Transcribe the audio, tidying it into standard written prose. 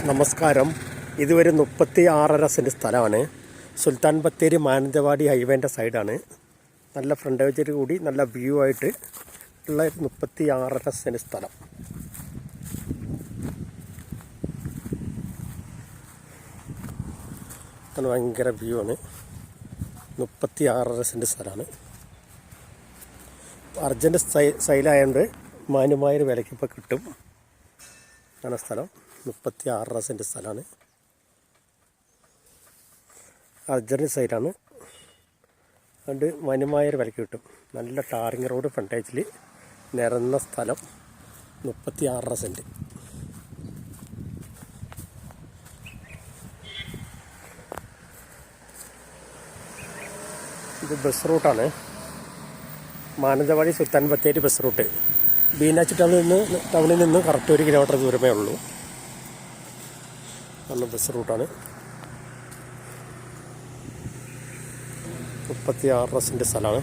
നമസ്കാരം. ഇതുവരെ 36.5 സെൻറ്റ് സ്ഥലമാണ്. സുൽത്താൻ ബത്തേരി മാനന്തവാടി ഹൈവേൻ്റെ സൈഡാണ്. നല്ല ഫ്രണ്ടേജ് കൂടി നല്ല വ്യൂ ആയിട്ട് ഉള്ള 36.5 സെൻറ്റ് സ്ഥലം. ഭയങ്കര വ്യൂ ആണ്. 36.5 സെൻറ്റ് സ്ഥലമാണ്. അർജൻറ്റ് സൈലായതുകൊണ്ട് മാന്യമായൊരു വിലയ്ക്ക് ഇപ്പോൾ കിട്ടും. ആണ് സ്ഥലം. 36.5 സെൻറ്റ് സ്ഥലമാണ്. അർജൻറ്റ് സൈഡാണ്. അതുകൊണ്ട് മാന്യമായൊരു വിലയ്ക്ക് കിട്ടും. നല്ല ടാറിങ് റോഡ് ഫ്രണ്ടേജിൽ നിരന്ന സ്ഥലം. 36.5 സെൻറ്റ്. ഇത് ബസ് റൂട്ടാണ്. Mananthavady Sultan Bathery bus route. ബീനാച്ചി ടൗണിൽ നിന്ന് കറക്റ്റ് 1 കിലോമീറ്റർ ദൂരമേ ഉള്ളൂ. നല്ല ബസ് റൂട്ടാണ്. 36 സെൻറ്റ് സ്ഥലമാണ്.